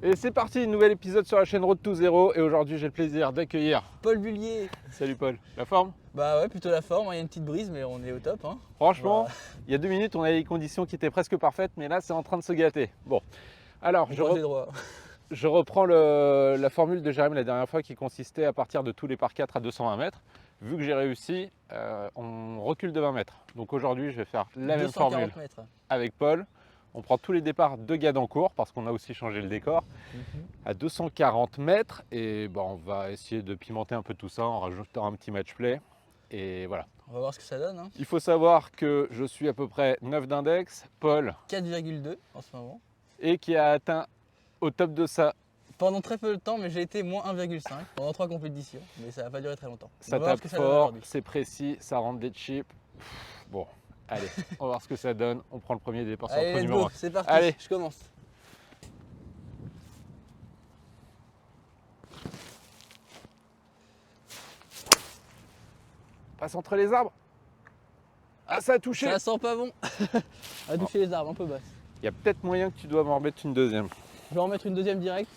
Et c'est parti, nouvel épisode sur la chaîne Road to Zero. Et aujourd'hui, j'ai le plaisir d'accueillir Paul Bullier. Salut Paul, la forme? Bah ouais, plutôt la forme, il y a une petite brise, mais on est au top. Hein. Franchement, il y a 2 minutes, on avait les conditions qui étaient presque parfaites, mais là, c'est en train de se gâter. Bon, alors, je reprends la formule de Jérémy la dernière fois qui consistait à partir de tous les par 4 à 220 mètres. Vu que j'ai réussi, on recule de 20 mètres. Donc aujourd'hui, je vais faire la même formule mètres. avec Paul. On prend tous les départs de Gadencourt parce qu'on a aussi changé le décor à 240 mètres et bon, on va essayer de pimenter un peu tout ça en rajoutant un petit match play et voilà. On va voir ce que ça donne. Hein. Il faut savoir que je suis à peu près 9 d'index, Paul 4,2 en ce moment. Et qui a atteint au top de ça. Pendant très peu de temps, mais j'ai été moins 1,5 pendant 3 compétitions, mais ça va pas durer très longtemps. Ça tape fort, c'est précis, ça rentre des chips. Bon, allez, on va voir ce que ça donne. On prend le premier départ sur le numéro 1. C'est parti, allez. Je commence. Passe entre les arbres. Ah, ça a touché. Ça sent pas bon. A touché les arbres, un peu basse. Il y a peut-être moyen que tu dois m'en remettre une deuxième. Je vais en remettre une deuxième direct.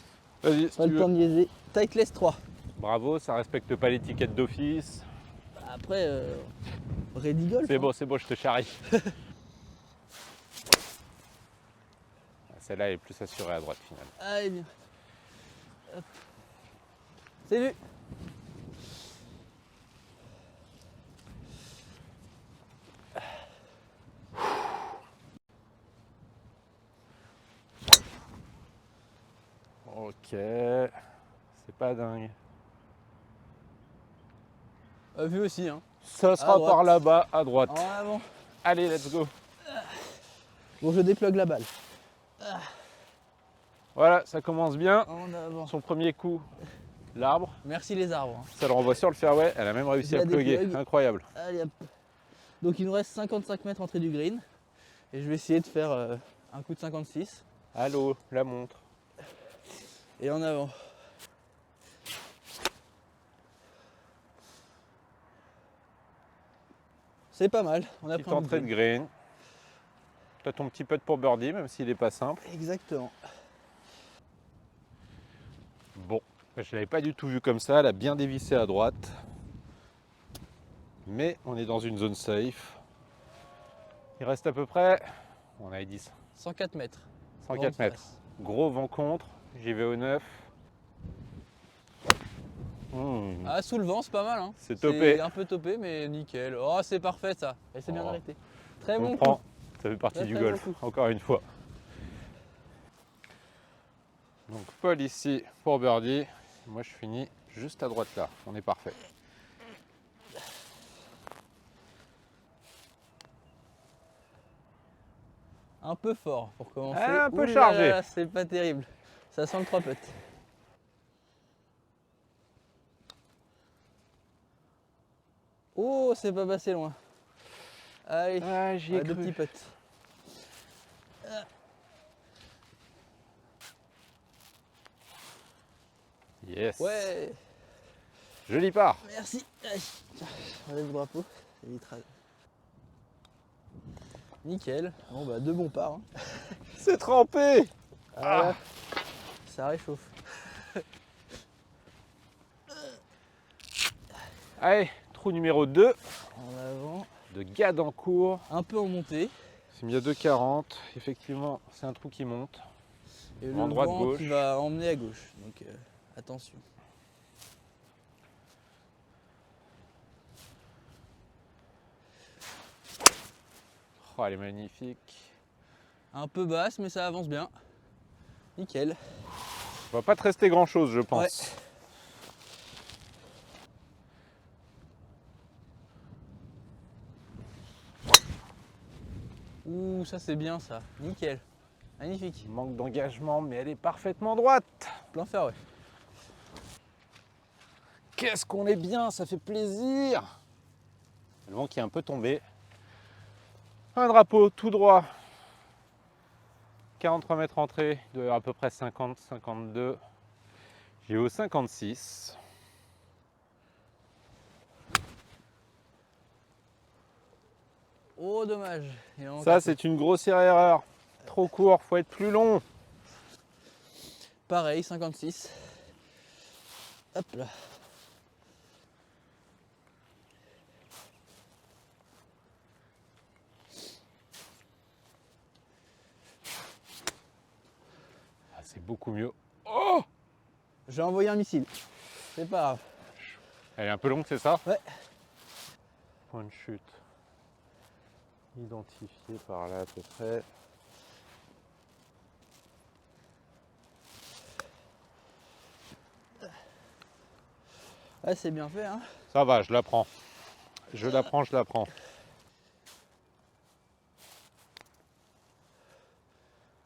Vas-y, si pas le temps de liaiser. Tightless 3. Bravo, ça respecte pas l'étiquette d'office. Après, Ready Golf. C'est beau, je te charrie. Celle-là est plus assurée à droite finalement. Allez, bien. Hop. C'est vu. Ok, c'est pas dingue. Vu aussi, hein. Ça sera par là-bas, à droite. En avant. Allez, let's go. Bon, je déplugue la balle. Voilà, ça commence bien. En avant. Son premier coup, l'arbre. Merci les arbres. Ça le renvoie sur le fairway. Elle a même réussi à plugger. Incroyable. Allez, hop. Donc il nous reste 55 mètres entrée du green. Et je vais essayer de faire un coup de 56. Allô, la montre. Et en avant. C'est pas mal. On a petite entrée de green. Tu as ton petit putt pour birdie, même s'il n'est pas simple. Exactement. Bon, je ne l'avais pas du tout vu comme ça. Elle a bien dévissé à droite. Mais on est dans une zone safe. Il reste à peu près, on avait dit 104 mètres. 104 mètres. Gros vent contre. J'y vais au 9. Ah, sous le vent, c'est pas mal. Hein. C'est topé. C'est un peu topé, mais nickel. Oh, c'est parfait ça. Et c'est bien arrêté. Très on bon prend. coup. Ça fait partie du golf, bon encore une fois. Donc Paul ici pour birdie. Moi je finis juste à droite là. On est parfait. Un peu fort pour commencer. Un peu chargé. C'est pas terrible. Ça sent le 3 putts. Oh, c'est pas passé loin. Allez, j'y ai deux cru. petits putts. Yes. Ouais. Joli part. Merci. Enlève le drapeau. Nickel. Bon bah 2 bons parts. Hein. C'est trempé. Ah. Ça réchauffe. Allez, trou numéro 2. En avant. De Gadencourt. Un peu en montée. C'est mis à 2,40. Effectivement, c'est un trou qui monte. Et le droite vent gauche. qui va emmener à gauche. Donc attention. Oh, elle est magnifique. Un peu basse, mais ça avance bien. Nickel. On va pas te rester grand chose, je pense. Ouais. Ouh, ça c'est bien ça. Nickel. Magnifique. Manque d'engagement, mais elle est parfaitement droite. Plein fairway. Qu'est-ce qu'on est bien, ça fait plaisir. Le vent qui est un peu tombé. Un drapeau tout droit. 43 mètres entrée, de à peu près 50, 52. J'ai au 56. Oh, dommage. Ça, c'est une grossière erreur. Trop court, faut être plus long. pareil, 56. Hop là. Ah, c'est beaucoup mieux. Oh! J'ai envoyé un missile. C'est pas grave. Elle est un peu longue, c'est ça? Ouais. Point de chute. Identifié par là à peu près. Ah, c'est bien fait, hein. Ça va, je la prends. Je la prends, je la prends.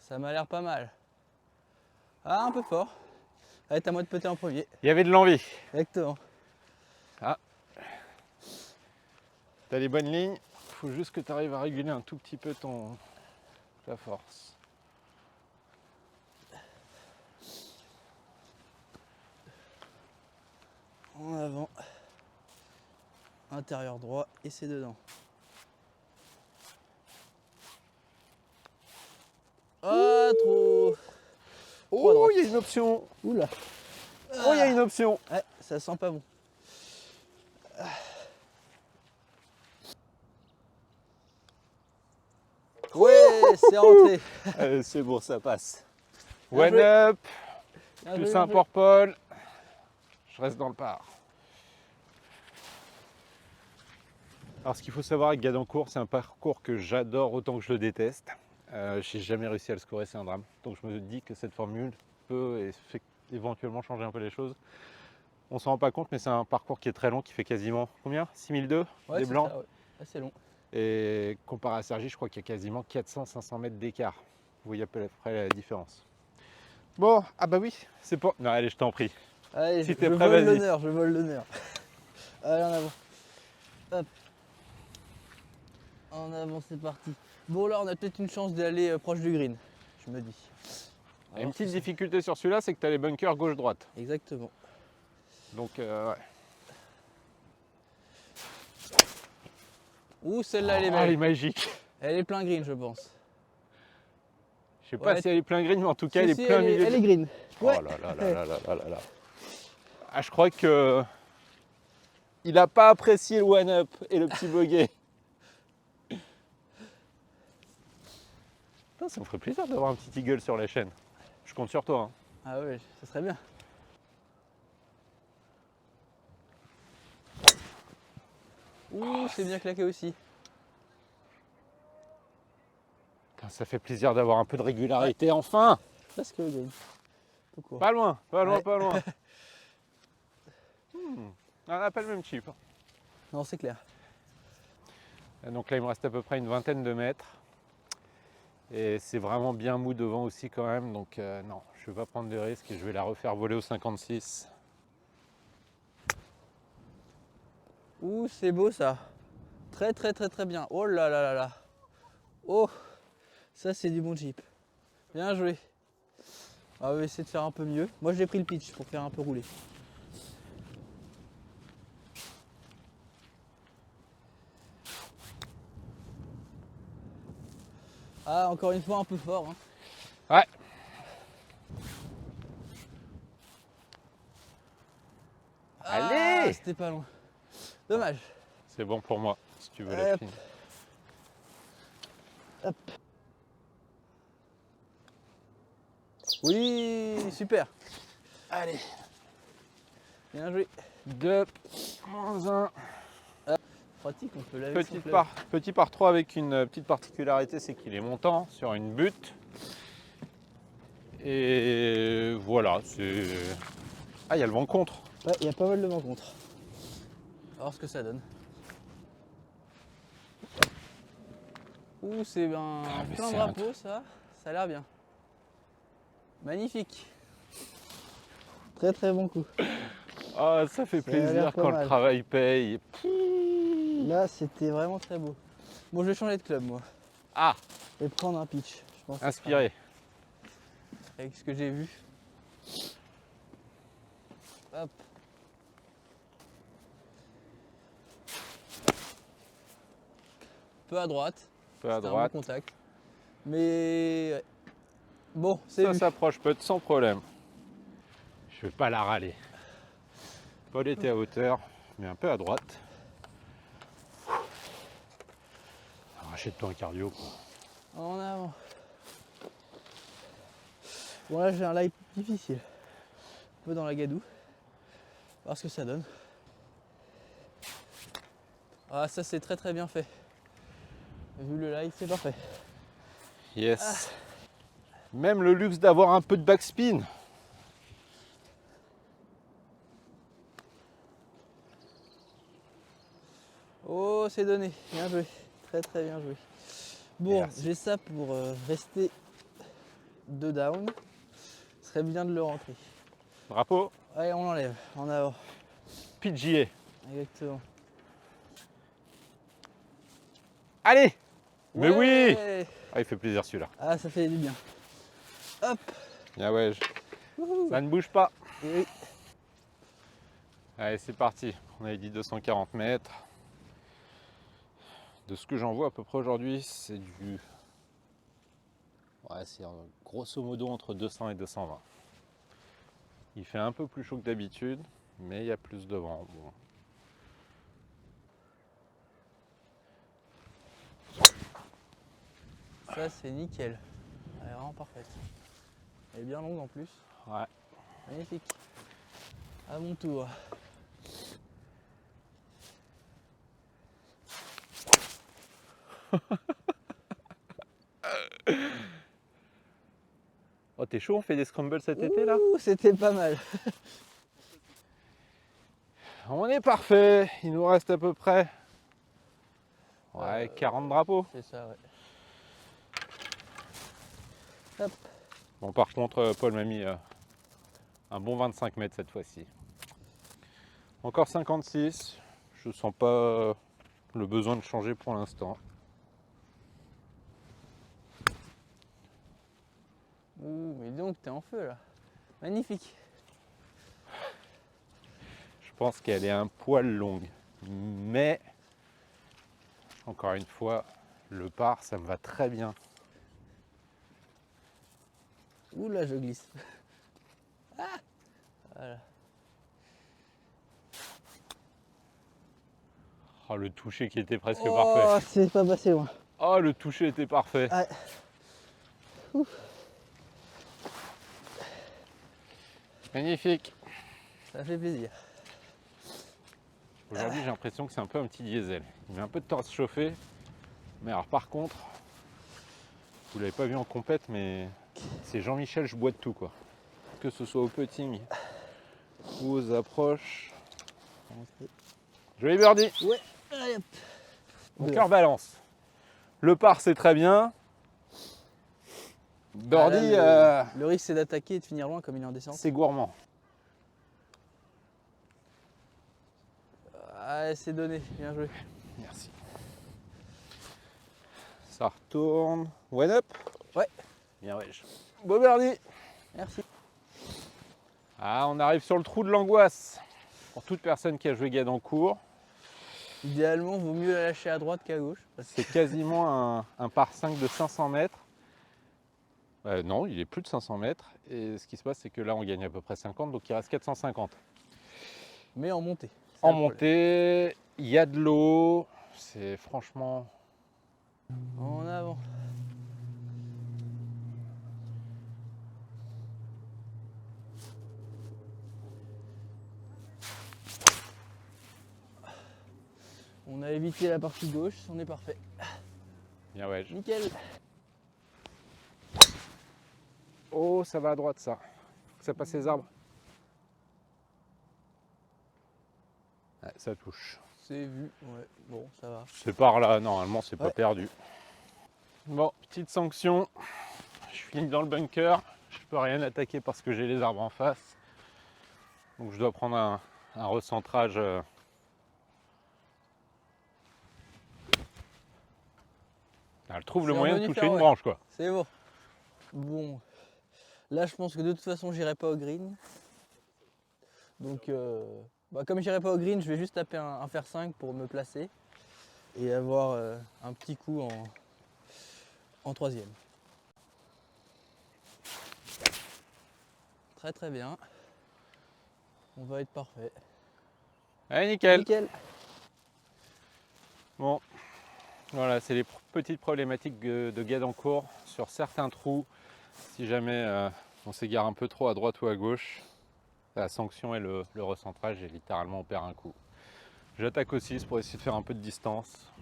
Ça m'a l'air pas mal. Ah, un peu fort. Allez, t'as moi de péter en premier. Il y avait de l'envie. Exactement. Ah. T'as les bonnes lignes. Faut juste que tu arrives à réguler un tout petit peu ta force. En avant. Intérieur droit et c'est dedans. Ah, trop. Oh, il y a une option. Oula. Oh, il y a une option. Ouais, ça sent pas bon. Ouais, c'est rentré. C'est bon, ça passe. Bien One joué. up. Bien Plus joué, un bien joué. Port-Paul. Je reste dans le par. Alors, ce qu'il faut savoir avec Gadancourt, c'est un parcours que j'adore autant que je le déteste. J'ai jamais réussi à le scorer, c'est un drame. Donc je me dis que cette formule peut éventuellement changer un peu les choses. On s'en rend pas compte, mais c'est un parcours qui est très long, qui fait quasiment combien 6002 Ouais, des c'est blancs. ça, ouais. Assez long. Et comparé à Cergy, je crois qu'il y a quasiment 400-500 mètres d'écart. Vous voyez à peu près la différence. Bon, ah bah oui, c'est pas. Non, allez, je t'en prie. Allez, Si t'es je prêt, vole vas-y. l'honneur, je vole l'honneur. Allez, en avant. Hop. En avant, c'est parti. Bon, là, on a peut-être une chance d'aller proche du green, je me dis. Il y a une petite difficulté sur celui-là, c'est que tu as les bunkers gauche-droite. Exactement. Donc, ouais. Ouh, celle-là, elle est Oh, elle est belle. magique. Elle est plein green, je pense. Je sais pas Ouais. si elle est plein green, mais en tout cas, Si, elle est si, plein milieu. elle est green. Ouais. Oh là là là là là là là là. Ah, je crois que il n'a pas apprécié le one-up et le petit bogey. Putain, ça me ferait plaisir d'avoir un petit eagle sur la chaîne. Je compte sur toi. Hein. Ah ouais, ça serait bien. Ouh, c'est bien claqué aussi. Putain, ça fait plaisir d'avoir un peu de régularité enfin. Presque le green. Tout court. Pas loin, pas loin, Ouais. pas loin. On n'a pas le même chip. Non, c'est clair. Donc là, il me reste à peu près une vingtaine de mètres. Et c'est vraiment bien mou devant aussi quand même. Donc non, je ne vais pas prendre de risques et je vais la refaire voler au 56. Ouh, c'est beau ça. Très très très très bien. Oh là là là là. Oh, ça c'est du bon jeep. Bien joué. On va essayer de faire un peu mieux. Moi j'ai pris le pitch pour faire un peu rouler. Ah, encore une fois un peu fort. Hein. Ouais. Ah, Allez, c'était pas loin. Dommage. c'est bon pour moi, si tu veux la Hop. fine. Hop. Oui, super. Allez. Bien joué. 2, moins 1. Pratique, on peut laver son club. Petit par 3 avec une petite particularité, c'est qu'il est montant sur une butte. Et voilà, c'est... Ah, il y a le vent contre. Ouais, il y a pas mal de vent contre. On va voir ce que ça donne. Ouh, c'est un mais plein c'est drapeau ça. Ça a l'air bien. Magnifique. Très très bon coup. Ah, ça fait Ça a l'air plaisir pas quand mal. le travail paye. Là, c'était vraiment très beau. Bon, je vais changer de club moi. Ah, Et prendre un pitch. Je pense que inspiré. avec ce que j'ai vu. Hop. Peu à droite. Peu à C'était un droite. bon contact. Mais ouais. Bon, c'est Ça vu. s'approche peut-être sans problème. Je vais pas la râler. Paul était à hauteur, mais un peu à droite. Achète-toi un cardio, quoi. En avant. Bon là j'ai un live difficile. Un peu dans la gadoue. Voir ce que ça donne. Ah ça c'est très bien fait. Vu le live c'est parfait. Yes. Même le luxe d'avoir un peu de backspin. Oh c'est donné, bien joué. Très bien joué. Bon, Merci. j'ai ça pour rester 2 down. Ce serait bien de le rentrer. Drapeau. Allez, on l'enlève, en avant. PGA. Exactement. Allez. Mais oui. Ouais. Ah, il fait plaisir celui-là. Ah, ça fait du bien. Hop. Bien ouais. Ça ne bouge pas. Oui. Allez, c'est parti. On avait dit 240 mètres. De ce que j'en vois à peu près aujourd'hui, c'est du... Ouais, c'est grosso modo entre 200 et 220. Il fait un peu plus chaud que d'habitude, mais il y a plus de vent. Bon. Ça, c'est nickel. Elle est vraiment parfaite. Elle est bien longue en plus. Ouais. Magnifique. À mon tour. Oh, t'es chaud, on fait des scrambles cet été là? Ouh, c'était pas mal. On est parfait. Il nous reste à peu près 40 drapeaux. C'est ça, ouais. Hop. Bon, par contre, Paul m'a mis un bon 25 mètres cette fois-ci. Encore 56. Je sens pas le besoin de changer pour l'instant. Ouh, mais donc t'es en feu là. Magnifique. Je pense qu'elle est un poil longue. Mais, encore une fois, le par, ça me va très bien. Ouh là, je glisse. Ah, voilà. Oh, le toucher qui était presque Oh, parfait. c'est pas passé loin. Oh, le toucher était parfait. Ouais. Ouh. Magnifique. Ça fait plaisir. Aujourd'hui, j'ai l'impression que c'est un peu un petit diesel. Il met un peu de temps à se chauffer. Mais alors, par contre, vous l'avez pas vu en compète, mais c'est Jean-Michel, je bois de tout, quoi. Que ce soit au putting ou aux approches. Joli birdie. Ouais. Allez, hop. Mon cœur balance. Le par, c'est très bien. Birdie, Ah, là, le risque c'est d'attaquer et de finir loin comme il est en descente. c'est gourmand. Ah, c'est donné, bien joué. Merci. Ça retourne. One up. Ouais. Bien, ouais. Beau birdie. Merci. Ah, on arrive sur le trou de l'angoisse. Pour toute personne qui a joué Gadancourt, Idéalement, vaut mieux la lâcher à droite qu'à gauche. c'est quasiment un par 5 de 500 mètres. Non, il est plus de 500 mètres. Et ce qui se passe, c'est que là, on gagne à peu près 50, donc il reste 450. Mais en montée. En montée, il y a de l'eau. C'est franchement... En avant. On a évité la partie gauche, on est parfait. Bien, ouais. Nickel. Oh, ça va à droite, ça. Faut que ça passe les arbres. Ouais, ça touche. C'est vu, ouais, bon, ça va. C'est par là, normalement, c'est pas Ouais. perdu. Bon, petite sanction. Je finis dans le bunker. Je peux rien attaquer parce que j'ai les arbres en face. Donc je dois prendre un recentrage. Elle trouve le C'est moyen de revenu toucher faire, une ouais. branche, quoi. C'est bon. Bon, là je pense que de toute façon j'irai pas au green. Donc comme j'irai pas au green, je vais juste taper un fer 5 pour me placer et avoir un petit coup en troisième. Très bien. On va être parfait. Allez, nickel. Nickel. Bon, voilà, c'est les petites problématiques de Guadancourt sur certains trous. Si jamais on s'égare un peu trop à droite ou à gauche, la sanction et le recentrage et littéralement on perd un coup. J'attaque au 6 pour essayer de faire un peu de distance.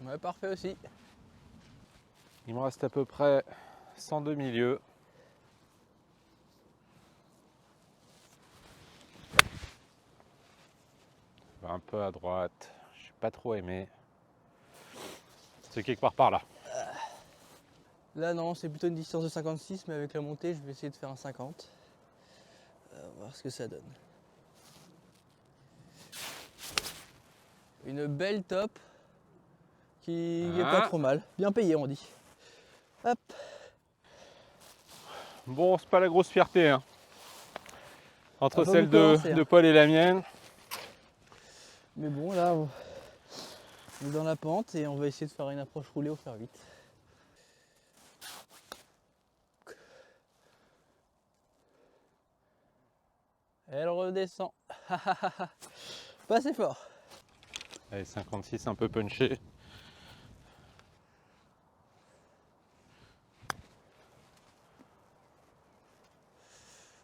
Ouais, parfait aussi. Il me reste à peu près 102 milieux. Un peu à droite, je suis pas trop aimé. C'est quelque part par là. Là non, c'est plutôt une distance de 56, mais avec la montée, je vais essayer de faire un 50. On va voir ce que ça donne. Une belle top qui est pas trop mal. Bien payé, on dit. Hop. Bon, c'est pas la grosse fierté, hein. Entre pas celle beaucoup avancé, de hein. Paul et la mienne. Mais bon, là, on est dans la pente et on va essayer de faire une approche roulée au fer 8. Elle redescend. Pas assez fort. Allez, 56 un peu punché.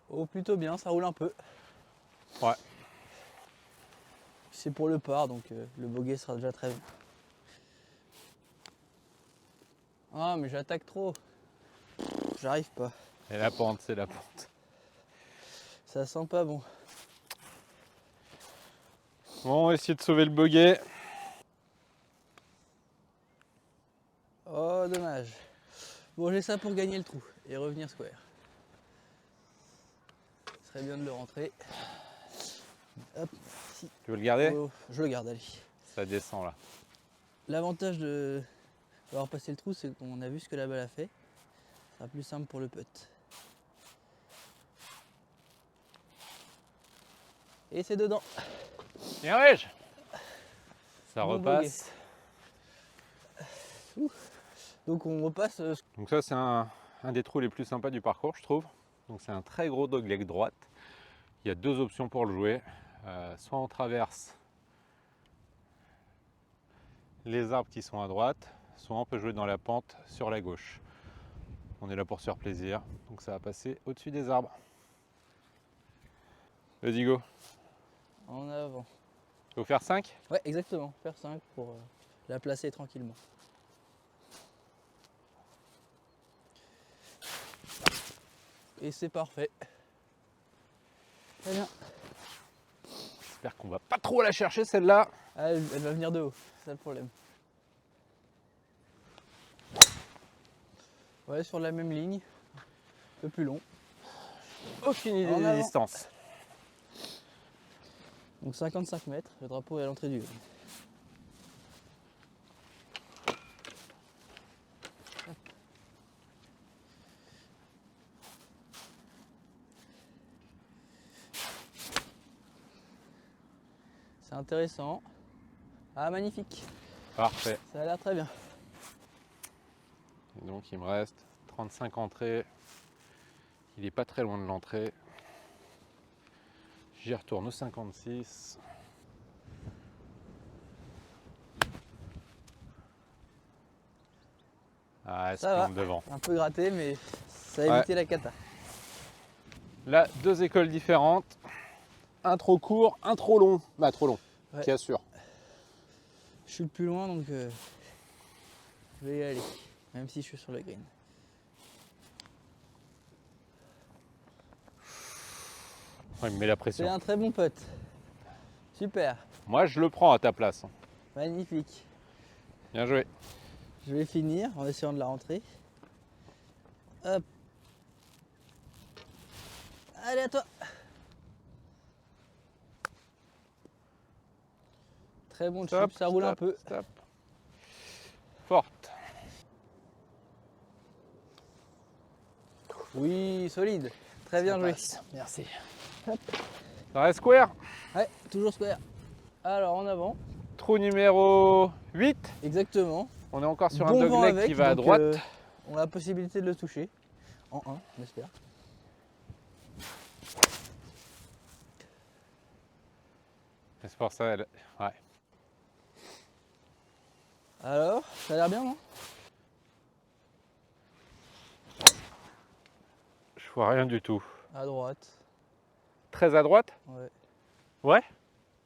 Oh, plutôt bien, ça roule un peu. Ouais. C'est pour le par, donc le bogey sera déjà très bien. Ah, mais j'attaque trop. J'arrive pas. Et la pente, c'est la pente. Ça sent pas bon. Bon, on va essayer de sauver le bogey. Oh, dommage. Bon, j'ai ça pour gagner le trou et revenir square. Ce serait bien de le rentrer. Hop, si. Tu veux le garder? Oh, je le garde, allez. Ça descend là. L'avantage d'avoir passé le trou, c'est qu'on a vu ce que la balle a fait. Ça sera plus simple pour le putt. Et c'est dedans. Bien, wesh. Ça Bon repasse. Donc on repasse. Donc ça, c'est un des trous les plus sympas du parcours, je trouve. Donc c'est un très gros dogleg droite. Il y a deux options pour le jouer. Soit on traverse les arbres qui sont à droite, soit on peut jouer dans la pente sur la gauche. On est là pour se faire plaisir, donc ça va passer au-dessus des arbres. Vas-y, go. En avant. Faut faire 5? Ouais, exactement. Faire 5 pour la placer tranquillement. Et c'est parfait. Très bien. J'espère qu'on va pas trop la chercher celle-là. Ah, elle va venir de haut, c'est ça le problème. Ouais, sur la même ligne, un peu plus long. Aucune idée En des avant. distances. Donc 55 mètres, le drapeau est à l'entrée du green. C'est intéressant. Ah, magnifique. Parfait. Ça a l'air très bien. Et donc il me reste 35 entrées. Il n'est pas très loin de l'entrée. J'y retourne au 56. Ah, elle se Ça va. plante devant. Un peu gratté, mais ça a évité la cata. Là, deux écoles différentes. Un trop court, un trop long. Bah, trop long, Ouais. qui assure. Je suis le plus loin, donc je vais y aller, même si je suis sur le green. Oh, il me met la C'est pression. un très bon putt. Super, Moi, je le prends à ta place. magnifique. Bien joué. Je vais finir en essayant de la rentrer. Hop. Allez, à toi. Très bon Stop, chip, ça roule un stop, peu. stop. Forte. Oui, solide. Très bien joué. passe. Merci. Ça reste square. Ouais, toujours square. Alors, en avant. Trou numéro 8. Exactement. On est encore sur Bon un vent dogleg avec, qui va à donc, droite. on a la possibilité de le toucher. En 1, j'espère. C'est pour ça, ouais. Alors, ça a l'air bien, non? Je vois rien du tout. À droite. Très à droite? Ouais. Ouais?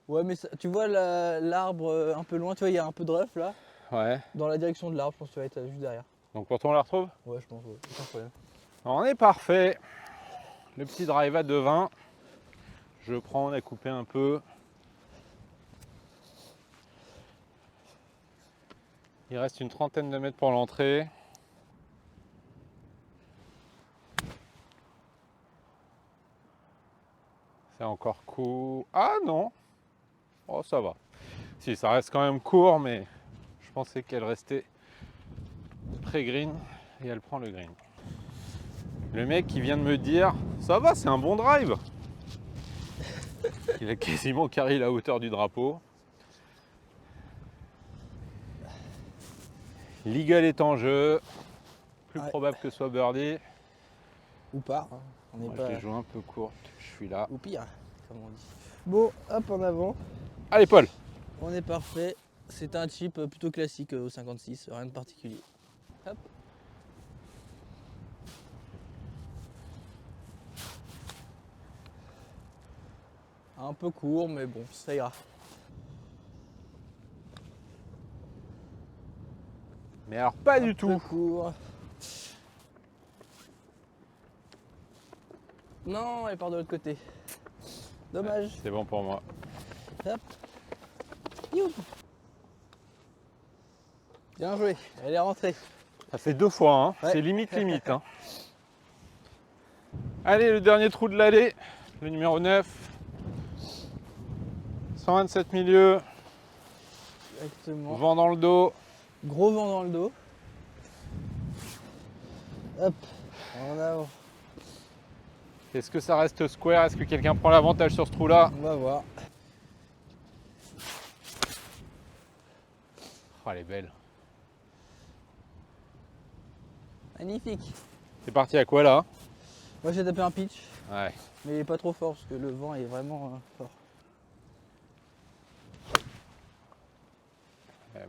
Ouais, mais ça, tu vois l'arbre un peu loin, tu vois, il y a un peu de ref là. Ouais. Dans la direction de l'arbre, je pense que tu vas être juste derrière. Donc pour toi, on la retrouve? Ouais, je pense, ouais, aucun problème. On est parfait. Le petit drive à 2,20. Je prends, on a coupé un peu. Il reste une trentaine de mètres pour l'entrée. C'est encore court. Ah non! Oh, ça va. Si, ça reste quand même court, mais je pensais qu'elle restait pré-green et elle prend le green. Le mec qui vient de me dire, ça va, c'est un bon drive. Il a quasiment carré la hauteur du drapeau. L'eagle est en jeu. Plus Ouais. probable que ce soit birdie. Ou pas, hein. On n'est Moi, pas. je l'ai joué un peu courte. Je suis là. Ou pire, comme on dit. Bon, hop en avant. Allez, Paul! On est parfait. C'est un chip plutôt classique au 56, rien de particulier. Hop. Un peu court, mais bon, ça ira. Mais alors, pas Un du peu tout. court. Non, elle part de l'autre côté. Dommage. C'est bon pour moi. Hop. Youp. Bien joué, elle est rentrée. Ça fait 2 fois, hein. Ouais. C'est limite. Hein. Allez, le dernier trou de l'allée, le numéro 9. 127 milieux, Exactement. vent dans le dos. Gros vent dans le dos. Hop, en avant. Est-ce que ça reste square? Est-ce que quelqu'un prend l'avantage sur ce trou-là? On va voir. Oh, elle est belle. Magnifique. C'est parti à quoi là? Moi j'ai tapé un pitch, Ouais. mais il est pas trop fort parce que le vent est vraiment fort.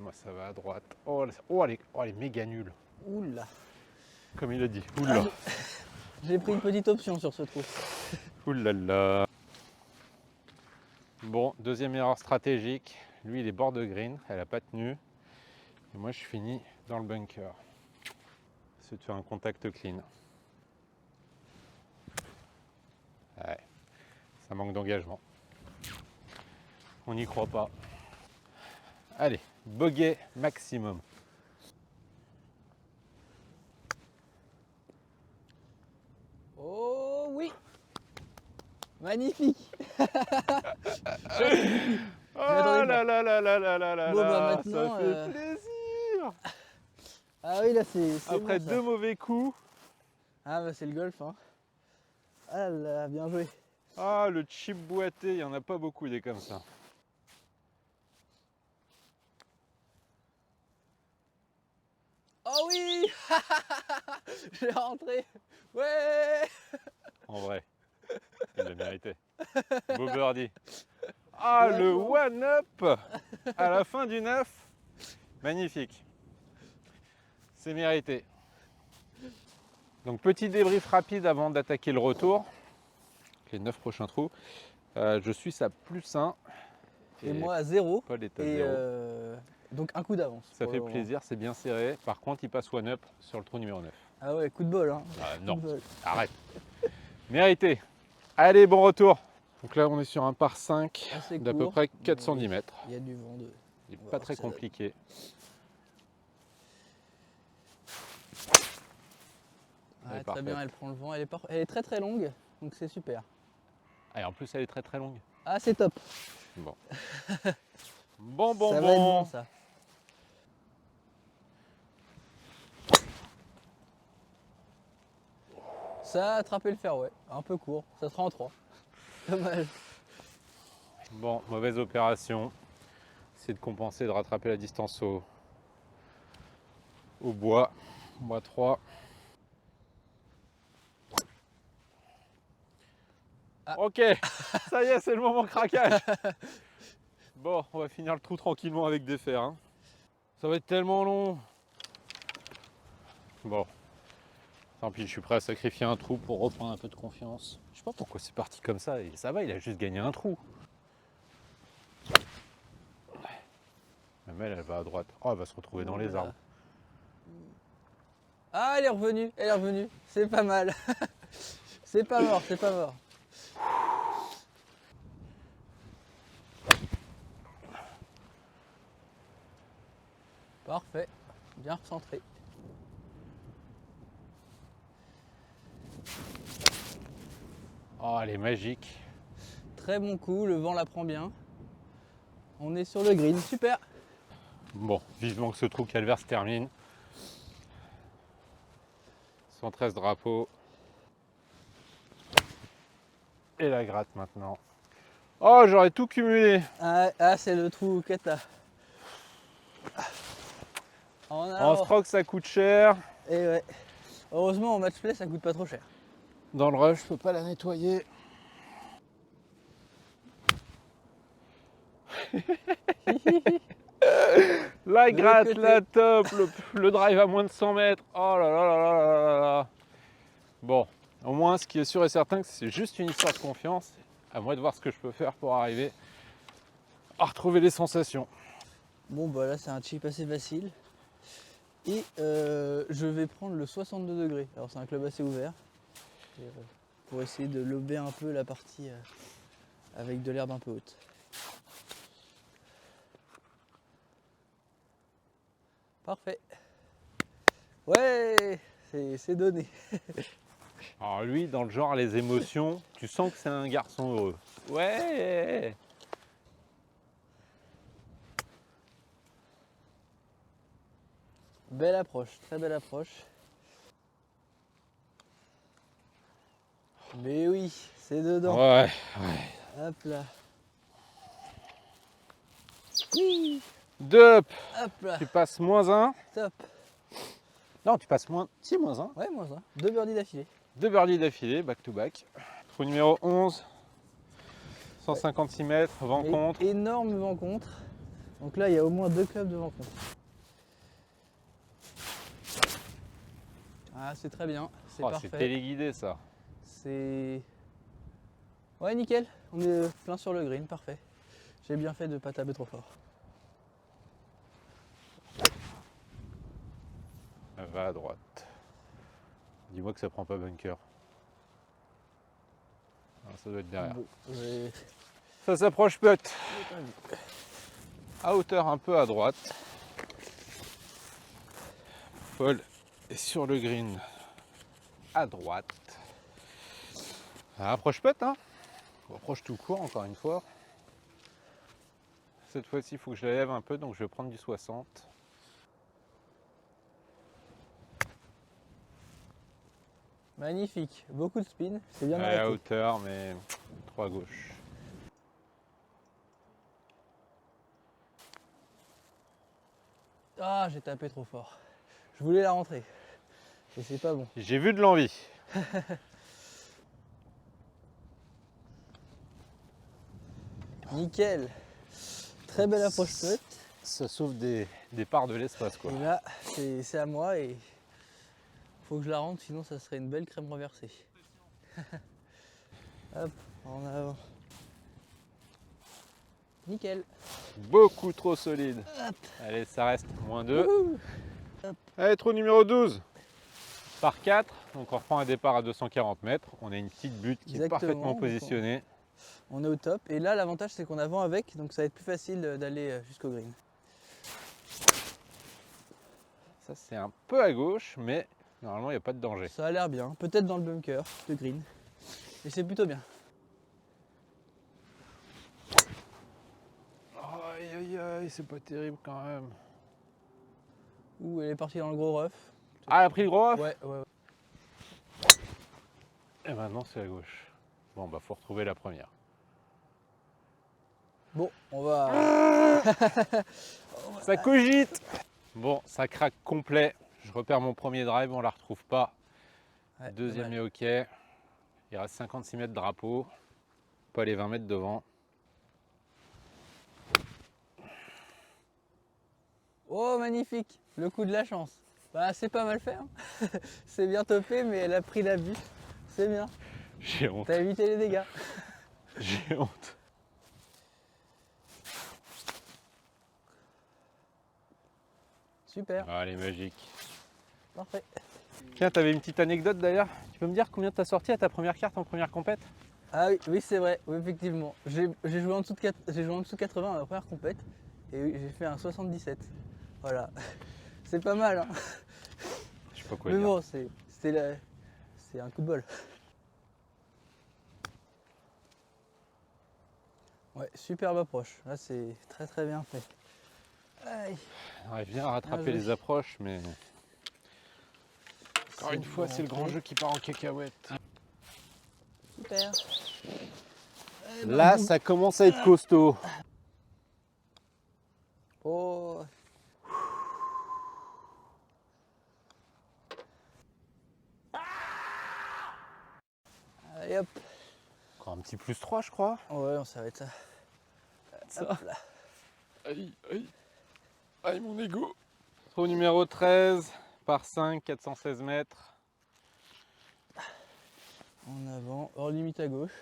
Moi ça va à droite. Oh, elle est méga nulle. Oula. Comme il a dit. Oula. J'ai pris une petite option sur ce trou. Oulala. Bon, deuxième erreur stratégique. Lui il est bord de green, elle a pas tenu. Et moi je finis dans le bunker. C'est de faire un contact clean. Ouais. Ça manque d'engagement. On n'y croit pas. Allez, bogey maximum. Oh oui. Magnifique. Oh là là là là là là là Bon, bah, là, maintenant, ça fait plaisir. Ah oui là c'est Après bon, ça. 2 mauvais coups. Ah bah c'est le golf hein. Ah là, bien joué. Ah, le chip boité, il n'y en a pas beaucoup des comme ça. Oh oui. Je l'ai rentré. Ouais. En vrai, il l'a mérité. Beau birdie. Ah, Ouais, le bon. one-up à la fin du 9. Magnifique. C'est mérité. Donc, petit débrief rapide avant d'attaquer le retour. Les 9 prochains trous. Je suis à +1. Et moi à 0. Paul est à Et 0. donc un coup d'avance. Ça pour fait le moment. plaisir, c'est bien serré. Par contre, il passe one-up sur le trou numéro 9. Ah ouais, coup de bol hein. Ah, Coup non, de bol. arrête. Mérité. Allez, bon retour. Donc là, on est sur un par 5 Assez d'à peu court, près mais 410 mètres. Il y a du vent de. Il n'est On va pas voir très ce que ça compliqué. Ouais, Elle est très bien, parfaite. elle prend le vent. Elle est très très longue, donc c'est super. Ah, et en plus, elle est très très longue. Ah c'est top. Bon. Bon, bon, Ça va être bon. bon ça. Ça a attrapé le fairway, un peu court, ça sera en 3. Dommage. Bon, mauvaise opération. C'est de compenser, de rattraper la distance au bois. Moi 3. Ah. Ok, ça y est, c'est le moment craquage. Bon, on va finir le trou tranquillement avec des fers. Hein. Ça va être tellement long. Bon, tant pis, je suis prêt à sacrifier un trou pour reprendre un peu de confiance. Je sais pas pourquoi c'est parti comme ça, et ça va, il a juste gagné un trou. Même elle va à droite. Oh, elle va se retrouver dans les arbres. Ah, elle est revenue, elle est revenue. C'est pas mal. C'est pas mort, c'est pas mort. Parfait, bien recentré. Oh, elle est magique. Très bon coup, le vent la prend bien. On est sur le green, super. Bon, vivement que ce trou calvaire se termine. 113 drapeaux. Et la gratte maintenant. Oh, j'aurais tout cumulé. Ah, c'est le trou Kata. En stroke, ça coûte cher. Et ouais. Heureusement, en match play, ça coûte pas trop cher. Dans le rush, je peux pas la nettoyer. La gratte, la top, le drive à moins de 100 mètres. Oh là là là là là là. Bon, au moins, ce qui est sûr et certain, c'est juste une histoire de confiance. À moi de voir ce que je peux faire pour arriver à retrouver les sensations. Bon, bah là, c'est un chip assez facile. Et je vais prendre le 62 degrés. Alors, c'est un club assez ouvert. Et, pour essayer de lober un peu la partie avec de l'herbe un peu haute. Parfait. Ouais, c'est donné. Alors lui, dans le genre les émotions, tu sens que c'est un garçon heureux. Ouais. Belle approche, très belle approche. Mais oui, c'est dedans. Ouais. Hop là. Deux. Hop là. Tu passes -1. Top. Non, tu passes moins. Si, -1. Ouais, moi ça. 2 birdies d'affilée. 2 birdies d'affilée, back to back. Trou numéro 11. 156 mètres, vent contre. Énorme vent contre. Donc là, il y a au moins 2 clubs de vent contre. Ah, c'est très bien. C'est parfait. C'est téléguidé ça. C'est... Ouais, nickel. On est plein sur le green, parfait. J'ai bien fait de ne pas taper trop fort. Elle va à droite. Dis-moi que ça prend pas bunker. Ah, ça doit être derrière. Bon, ça s'approche putt. À hauteur un peu à droite. Paul est sur le green à droite. Approche putt, hein. Approche tout court encore une fois. Cette fois-ci, il faut que je la lève un peu, donc je vais prendre du 60. Magnifique, beaucoup de spin, c'est bien À arrêté. hauteur, mais trop à gauche. Ah, j'ai tapé trop fort. Je voulais la rentrer. Et c'est pas bon. J'ai vu de l'envie. Nickel. Très belle approche putt. Ça sauve des parts de l'espace, quoi. Et là, c'est à moi et faut que je la rentre, sinon ça serait une belle crème renversée. Hop, en avant. Nickel. Beaucoup trop solide. Hop. Allez, ça reste -2. Hop. Allez, trou numéro 12. Par 4, donc on reprend un départ à 240 mètres. On a une petite butte qui est parfaitement positionnée. On est au top. Et là, l'avantage, c'est qu'on a vent avec, donc ça va être plus facile d'aller jusqu'au green. Ça, c'est un peu à gauche, mais normalement, il n'y a pas de danger. Ça a l'air bien. Peut-être dans le bunker, le green. Et c'est plutôt bien. Aïe, aïe, aïe, c'est pas terrible quand même. Ouh, elle est partie dans le gros rough. Ah, elle a pris le gros off. Ouais. Et maintenant, c'est à gauche. Bon, bah, faut retrouver la première. Bon, on va... Ça cogite. Bon, ça craque complet. Je repère mon premier drive, on la retrouve pas. Ouais, Deuxième est dommage. ok. Il reste 56 mètres de drapeau. Pas les 20 mètres devant. Oh, magnifique. Le coup de la chance. Bah, c'est pas mal fait. Hein. C'est bien topé, mais elle a pris la bûche. C'est bien. J'ai honte. T'as évité les dégâts. J'ai honte. Super. Ah, elle est magique. Parfait. Tiens, t'avais une petite anecdote d'ailleurs. Tu peux me dire combien t'as sorti à ta première carte en première compète? Ah oui, oui c'est vrai. Oui, effectivement. J'ai joué en dessous de 80 à la première compète. Et oui, j'ai fait un 77. Voilà. C'est pas mal. Hein. Je sais pas quoi Mais dire. bon, c'est un coup de bol. Ouais, superbe approche. Là, c'est très très bien fait. Aïe. J'arrive bien à rattraper joué. les approches, mais encore une fois, c'est le grand rentré. jeu qui part en cacahuète. Super. Là, ça commence à être costaud. Oh. Allez hop. Encore un petit plus 3, je crois. Ouais, ça va être ça. Ça. Hop là. Aïe, aïe. Aïe, mon ego. Trou numéro 13, par 5, 416 mètres. En avant, hors limite à gauche.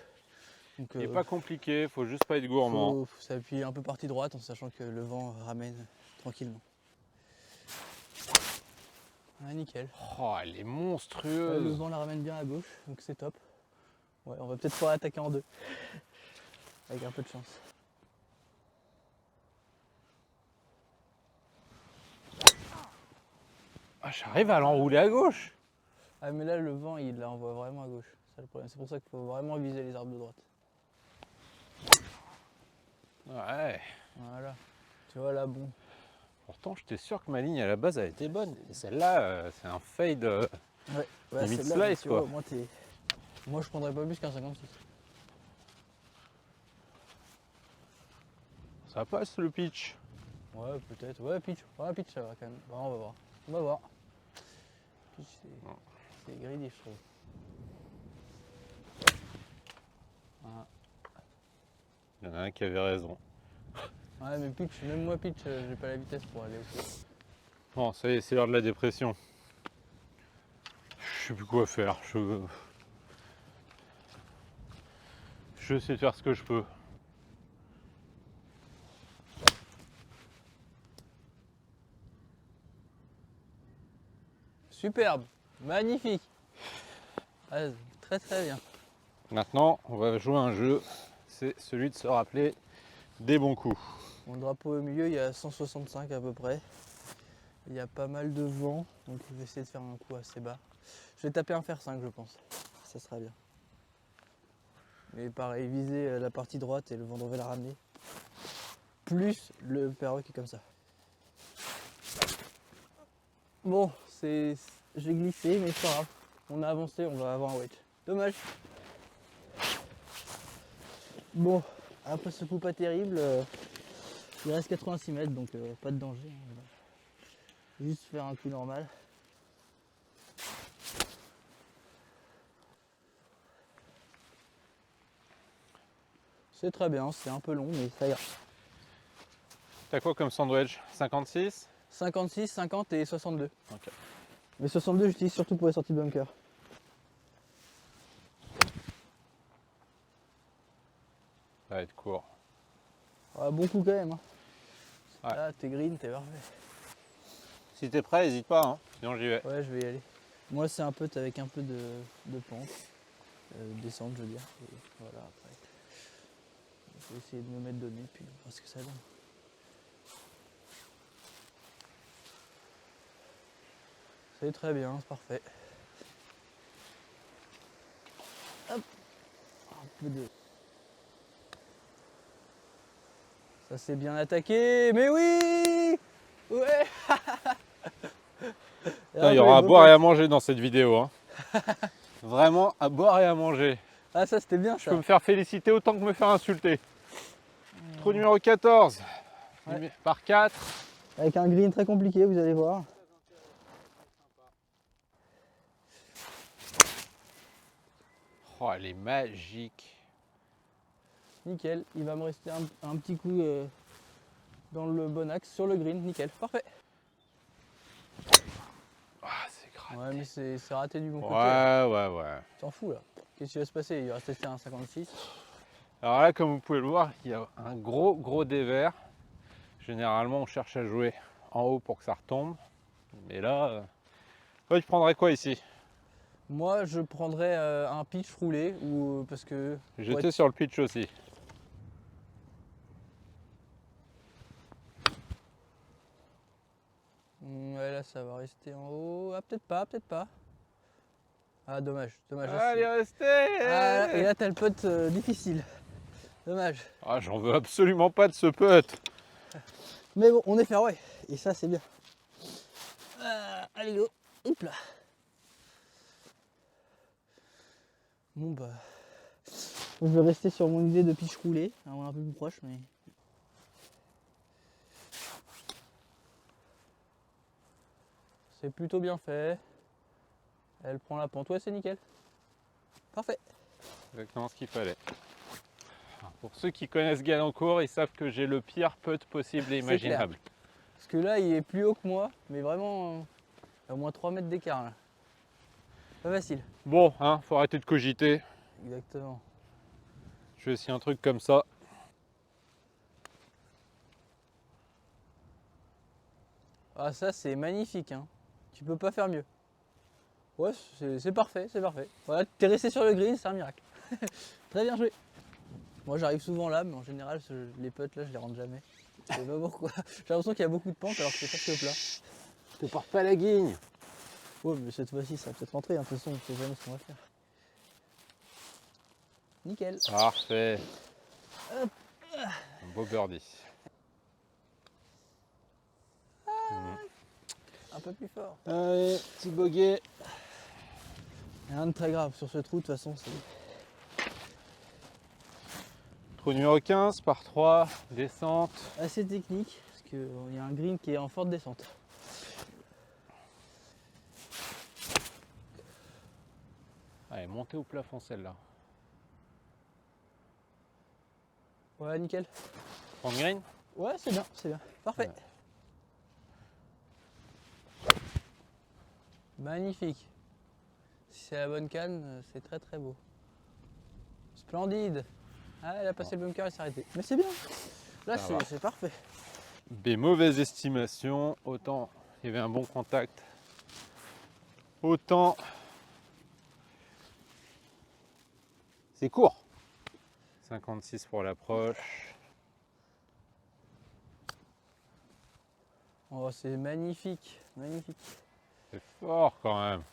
Donc, Il n'est pas compliqué, faut juste pas être gourmand. faut s'appuyer un peu partie droite en sachant que le vent ramène tranquillement. Ah, nickel. Oh, elle est Le monstrueuse. vent la ramène bien à gauche, donc c'est top. Ouais, on va peut-être pouvoir attaquer en deux. Avec un peu de chance. Ah, j'arrive à l'enrouler à gauche. Ah mais là le vent il la envoie vraiment à gauche. C'est ça le problème. C'est pour ça qu'il faut vraiment viser les arbres de droite. Ouais. Voilà. Tu vois là bon. Pourtant, j'étais sûr que ma ligne à la base, elle était bonne. Et celle-là, c'est un fade. Ouais, Limite celle-là, slice, tu quoi. vois, moi je prendrais pas plus qu'un 56. Ça passe le pitch. Ouais, peut-être. Ouais, pitch. Ouais, pitch, ça va quand même. Bon, on va voir. On va voir. Pitch, c'est greedy, je trouve. Voilà. Il y en a un qui avait raison. Ouais, mais pitch, même moi, pitch, j'ai pas la vitesse pour aller au pied. Bon, ça y est, c'est l'heure de la dépression. Je sais plus quoi faire. Je sais faire ce que je peux. Superbe, magnifique. Ah, très très bien. Maintenant, on va jouer un jeu. C'est celui de se rappeler des bons coups. Mon drapeau au milieu, il y a 165 à peu près. Il y a pas mal de vent, donc je vais essayer de faire un coup assez bas. Je vais taper un fer 5, je pense. Ça sera bien. Mais pareil, viser la partie droite et le vent devrait la ramener. Plus le perroquet qui est comme ça. Bon, j'ai glissé, mais c'est pas grave. On a avancé, on va avoir un wedge. Dommage. Bon, après ce coup pas terrible, il reste 86 mètres, donc pas de danger. On va juste faire un coup normal. C'est très bien, c'est un peu long, mais ça ira. T'as quoi comme sandwich? 56? 56, 50 et 62. Ok. Mais 62, j'utilise surtout pour les sorties de bunker. Ça va être court. Ah, bon coup quand même. Hein. Ouais. Là, t'es green, t'es parfait. Si t'es prêt, n'hésite pas, hein. Sinon j'y vais. Ouais, je vais y aller. Moi, c'est un peu avec un peu de pente. Descente, je veux dire. Et voilà, après. Je vais essayer de me mettre donné, puis on verra ce que ça donne. C'est très bien, c'est parfait. Hop. Un peu de... Ça s'est bien attaqué, mais oui. Ouais. Putain, il y aura à boire et à manger dans cette vidéo. Hein. Vraiment à boire et à manger. Ah, ça c'était bien Je ça. peux me faire féliciter autant que me faire insulter. Trou numéro 14. Ouais. Par 4. Avec un green très compliqué, vous allez voir. Oh, elle est magique. Nickel, il va me rester un petit coup dans le bon axe sur le green, nickel, parfait. Ah, c'est gratté. Ouais, mais c'est raté du bon côté. Ouais. T'en fous là. Qu'est-ce qui va se passer? Il va rester un 56. Alors là, comme vous pouvez le voir, il y a un gros dévers. Généralement, on cherche à jouer en haut pour que ça retombe. Mais là, toi, tu prendrais quoi ici? Moi, je prendrais un pitch roulé ou parce que. J'étais sur le pitch aussi. Ouais, là, ça va rester en haut. Ah, peut-être pas, peut-être pas. Ah, dommage. Ah, il est resté. Ah, et là, t'as le putt difficile. Dommage. Ah, j'en veux absolument pas de ce putt. Mais bon, on est fairway. Et ça, c'est bien. Allez, go. Hop là. Bon, bah. Je vais rester sur mon idée de pitch roulé. Un peu plus proche, mais. C'est plutôt bien fait. Elle prend la pente. Ouais, c'est nickel. Parfait. Exactement ce qu'il fallait. Alors, pour ceux qui connaissent Galancourt, ils savent que j'ai le pire putt possible et imaginable. Parce que là, il est plus haut que moi, mais vraiment, à au moins 3 mètres d'écart. Là. Pas facile. Bon, hein, faut arrêter de cogiter. Exactement. Je vais essayer un truc comme ça. Ah, ça, c'est magnifique. Hein. Tu peux pas faire mieux. Ouais, c'est parfait, c'est parfait. Voilà, t'es resté sur le green, c'est un miracle. Très bien joué. Moi, j'arrive souvent là, mais en général, les putts là, je les rentre jamais. Je sais pas pourquoi. J'ai l'impression qu'il y a beaucoup de pentes alors que c'est presque plat. Te pars pas la guigne. Ouais, mais cette fois-ci, ça va peut-être rentrer. De toute façon, on sait jamais ce qu'on va faire. Nickel. Parfait. Un beau birdie. Un peu plus fort. Allez, petit bogey. Rien de très grave sur ce trou, de toute façon. Trou numéro 15, par 3, descente. Assez technique, parce qu'il y a un green qui est en forte descente. Allez, montez au plafond celle-là. Ouais, nickel. Prends le green? Ouais, c'est bien, c'est bien. Parfait. Ouais. Magnifique. Si c'est la bonne canne, c'est très très beau. Splendide. Ah, elle a passé le bunker et s'est arrêtée. Mais c'est bien. Là, c'est parfait. Des mauvaises estimations. Autant il y avait un bon contact. Autant c'est court. 56 pour l'approche. Oh, c'est magnifique. Magnifique. C'est fort quand même.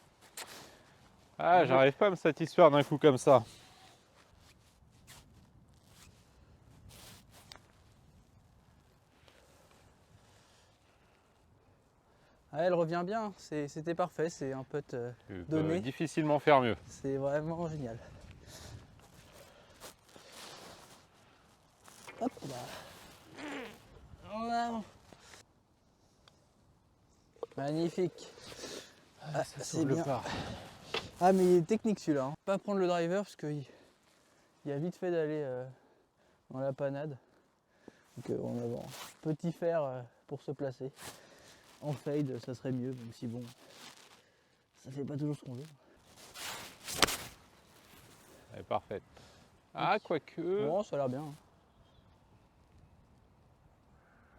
Ah, j'arrive pas à me satisfaire d'un coup comme ça. Ah, elle revient bien. C'était parfait. C'est un putt donné. Difficilement faire mieux. C'est vraiment génial. Hop là. En avant. Magnifique. Ah, c'est bien. Ah, mais il est technique celui-là. Hein. Pas prendre le driver parce qu'il y a vite fait d'aller dans la panade. Donc on a un petit fer pour se placer. En fade, ça serait mieux, même si bon, ça fait pas toujours ce qu'on veut. Elle est parfaite. Ah, quoique. Bon, ça a l'air bien.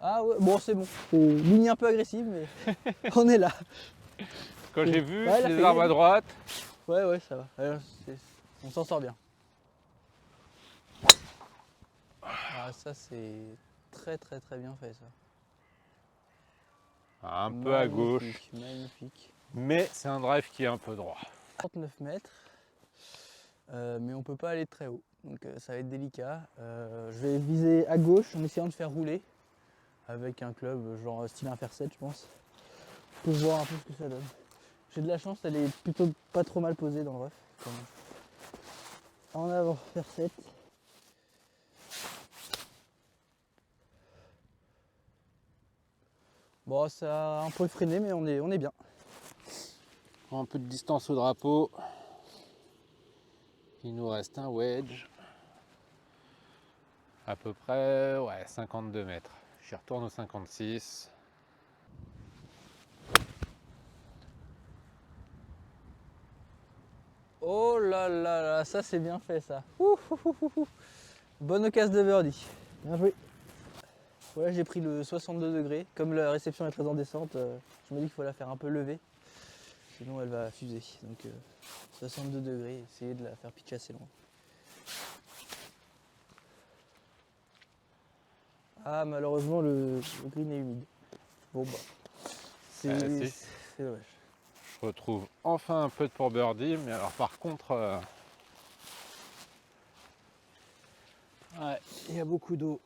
Ah ouais, bon, c'est bon. Ligne un peu agressive, mais on est là. Quand j'ai vu Ouais, les arbres à droite. Ouais, ça va. On s'en sort bien. Ah, ça, c'est très bien fait, ça. Un peu à gauche. Magnifique. Mais c'est un drive qui est un peu droit. 39 mètres. Mais on peut pas aller très haut. Donc ça va être délicat. Je vais viser à gauche en essayant de faire rouler. Avec un club genre style un fer 7 je pense. Pour voir un peu ce que ça donne. J'ai de la chance, elle est plutôt pas trop mal posée dans le rough. En avant, fer 7. Bon, ça a un peu freiné, mais on est bien. Prends un peu de distance au drapeau. Il nous reste un wedge. À peu près, ouais, 52 mètres. J'y retourne au 56. Oh là là là, ça c'est bien fait ça. Ouh, ouh, ouh, ouh, ouh. Bonne occasion de birdie. Bien joué. Voilà, j'ai pris le 62 degrés. Comme la réception est très en descente, je me dis qu'il faut la faire un peu lever. Sinon elle va fuser. Donc 62 degrés, essayer de la faire pitcher assez loin. Ah malheureusement le green est humide. Bon bah, c'est dommage. Je retrouve enfin un peu de pour birdie, mais alors par contre, ouais, il y a beaucoup d'eau.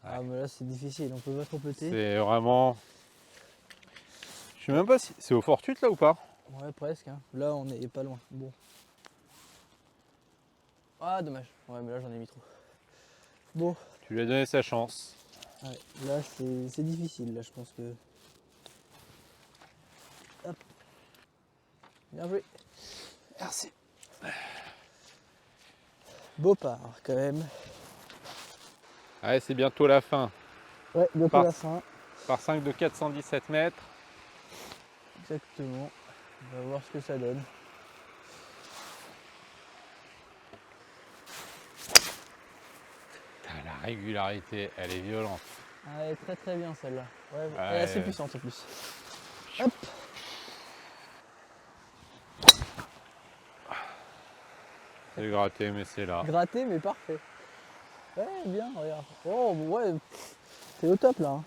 Ah mais là c'est difficile, on peut pas trop péter. C'est vraiment... Je sais même pas si... C'est au fortuite là ou pas? Ouais presque, hein. Là on est pas loin. Bon. Ah dommage, ouais mais là j'en ai mis trop. Bon. Tu lui as donné sa chance. Ouais, là c'est difficile, là je pense que... Hop. Bien joué. Merci. Beau part quand même. Ouais, c'est bientôt la fin. Ouais, bientôt la fin. Par 5 de 417 mètres. Exactement. On va voir ce que ça donne. La régularité, elle est violente. Ah, elle est très très bien celle-là. Ouais, Ouais. elle est assez puissante en plus. Hop. C'est gratté, mais c'est là. Gratté mais parfait. Ouais, bien, regarde. Oh, ouais, c'est au top là. Hein.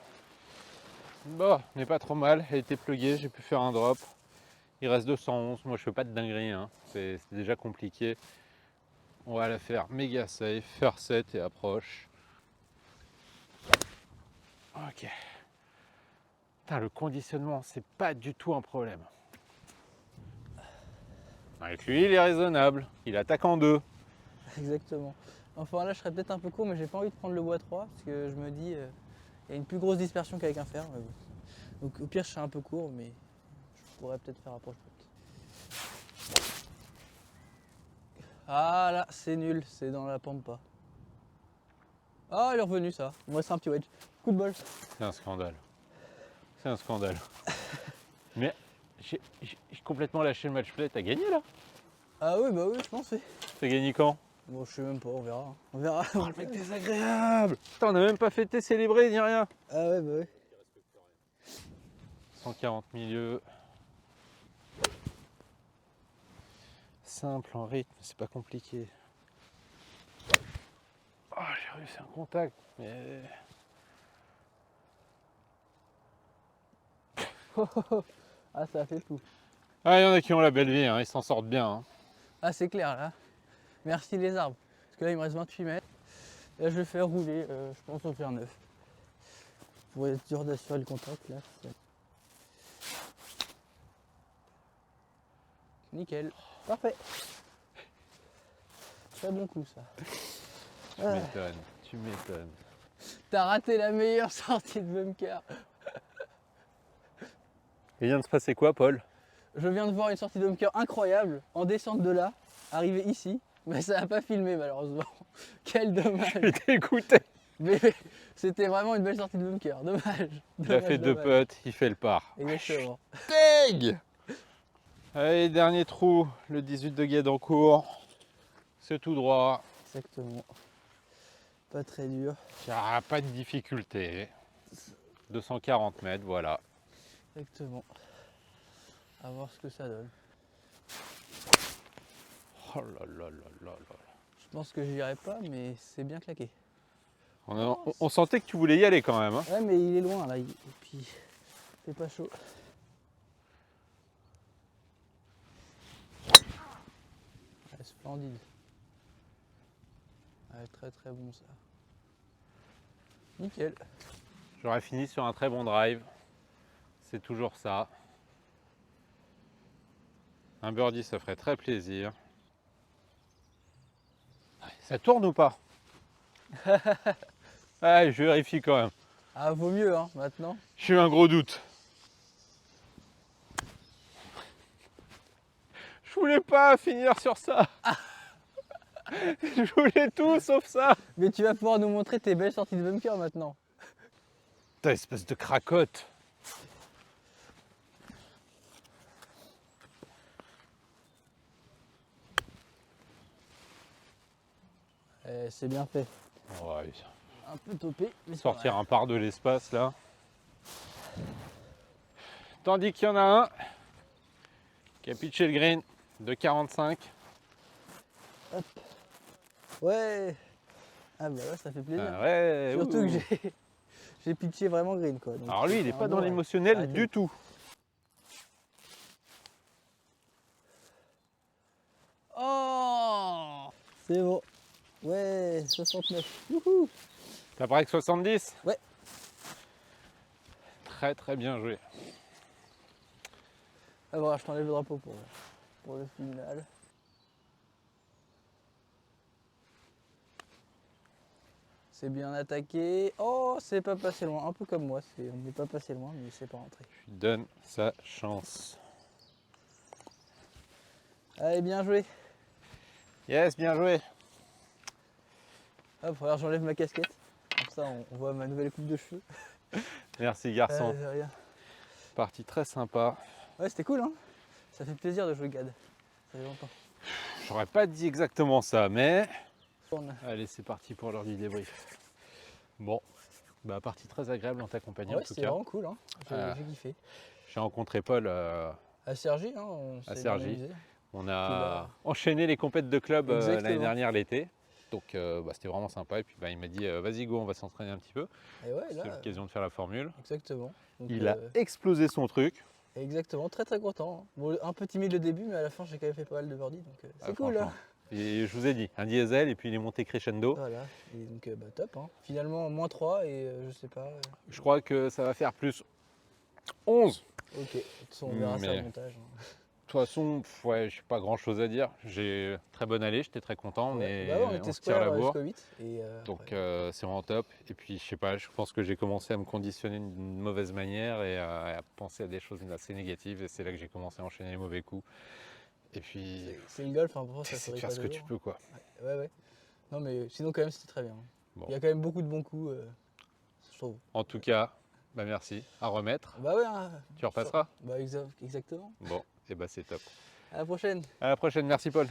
Bon, on n'est pas trop mal. Elle était pluguée, j'ai pu faire un drop. Il reste 211. Moi, je fais pas de dinguerie. Hein. C'est déjà compliqué. On va la faire méga safe, faire 7 et approche. Ok. Putain, le conditionnement, c'est pas du tout un problème. Avec lui, il est raisonnable. Il attaque en deux. Exactement. Enfin là, je serais peut-être un peu court, mais j'ai pas envie de prendre le bois 3 parce que je me dis, il y a une plus grosse dispersion qu'avec un fer. Mais bon. Donc au pire, je serais un peu court, mais je pourrais peut-être faire approche putt. Ah là, c'est nul, c'est dans la pampa. Ah, il est revenu ça. Il me reste un petit wedge. Coup de bol. C'est un scandale. C'est un scandale. Mais j'ai complètement lâché le match play. T'as gagné là? Ah oui, bah oui, je pense. Oui. T'as gagné quand? Bon, je sais même pas, on verra. Hein. On verra. Oh, le mec désagréable. Putain, on n'a même pas fêté, célébré, ni rien. Ah ouais, bah oui. 140 milieux. Simple en rythme, c'est pas compliqué. Oh, j'ai réussi un contact, mais... Ah, ça a fait tout. Ah, il y en a qui ont la belle vie, hein, ils s'en sortent bien. Hein. Ah, c'est clair là. Merci les arbres. Parce que là, il me reste 28 mètres. Là, je vais faire rouler, je pense, au fer 9. Pour être sûr d'assurer le contact là. Nickel. Parfait. Très bon coup ça. Tu m'étonnes, tu m'étonnes. T'as raté la meilleure sortie de bunker. Il vient de se passer quoi, Paul? Je viens de voir une sortie de bunker incroyable en descente de là, arriver ici, mais ça n'a pas filmé malheureusement. Quel dommage. Je suis dégoûté. Mais c'était vraiment une belle sortie de bunker, dommage. Il a fait deux putts, il fait le par. Exactement. Deg. Allez, dernier trou, le 18 de Guédancourt. C'est tout droit. Exactement. Pas très dur. Il n'y a pas de difficulté. 240 mètres, voilà. Exactement. À voir ce que ça donne. Oh là là là là là. Je pense que j'y irai pas, mais c'est bien claqué. On sentait que tu voulais y aller quand même. Hein. Ouais, mais il est loin là. Et puis, c'est pas chaud. Ouais, splendide. Ouais, très très bon ça. Nickel. J'aurais fini sur un très bon drive. C'est toujours ça. Un birdie, ça ferait très plaisir. Ça tourne ou pas? Ah, je vérifie quand même. Ah, vaut mieux hein, maintenant. J'ai eu un gros doute. Je voulais pas finir sur ça. Je voulais tout sauf ça. Mais tu vas pouvoir nous montrer tes belles sorties de bunker maintenant. Putain, espèce de cracotte. C'est bien fait. Ouais. Un peu topé, mais Sortir un par de l'espace là. Tandis qu'il y en a un qui a pitché le green de 45. Hop. Ouais. Ah bah ouais, ça fait plaisir. Ah ouais, Surtout ouh. que j'ai pitché vraiment green quoi. Donc Alors lui, il c'est n'est un pas bon dans rêve. l'émotionnel Arrêtez. du tout. Oh, c'est bon. Ouais, 69. Wouhou. T'as pareil que 70? Ouais. Très très bien joué. Ah voilà, je t'enlève le drapeau pour le final. C'est bien attaqué. Oh, c'est pas passé loin. Un peu comme moi. On n'est pas passé loin, mais c'est pas rentré. Je lui donne sa chance. Allez, bien joué. Yes, bien joué. Hop, regarde, j'enlève ma casquette. Comme ça, on voit ma nouvelle coupe de cheveux. Merci garçon. De rien. Partie très sympa. Ouais, c'était cool, hein. Ça fait plaisir de jouer GAD. Ça fait longtemps. J'aurais pas dit exactement ça, mais... Tourne. Allez, c'est parti pour l'heure du débrief. Bon, bah partie très agréable en ta compagnie en Ouais, tout c'est cas. vraiment cool, hein. J'ai kiffé. J'ai rencontré Paul À Sergi, hein, on à s'est Cergy. bien amusé. On Puis a enchaîné les compètes de club l'année Exactement. dernière l'été. Donc bah, c'était vraiment sympa. Et puis bah, il m'a dit vas-y go, on va s'entraîner un petit peu. Et ouais, C'est là, l'occasion de faire la formule. exactement. Donc, Il a explosé son truc. exactement, très très content. Hein. Bon, un peu timide le début, mais à la fin j'ai quand même fait pas mal de birdies, donc c'est Ah, cool. Hein. franchement. Et je vous ai dit, un diesel et puis il est monté crescendo. Voilà, et donc bah, top. Hein. Finalement, moins 3 et je sais pas. Je crois que ça va faire plus 11. Ok, de toute façon, on verra ça Mais- au montage. Hein. De toute façon, ouais, je n'ai pas grand chose à dire. J'ai très bonne allée, j'étais très content, Ouais, mais bah ouais, on était se tire la square bourre. jusqu'au 8. Et, Donc après, c'est vraiment top. Et puis je sais pas, je pense que j'ai commencé à me conditionner d'une mauvaise manière et à penser à des choses assez négatives. Et c'est là que j'ai commencé à enchaîner les mauvais coups. Et puis c'est le golf, hein, pour ça c'est de faudrait faire pas ce que tu toujours. peux quoi. Ouais, ouais. Non, mais sinon, quand même, c'était très bien. Bon. Il y a quand même beaucoup de bons coups, je trouve. En tout cas, bah merci. À remettre. Bah ouais, hein, Tu repasseras? bah exactement. Bon, et bah c'est top. À la prochaine. À la prochaine, merci Paul.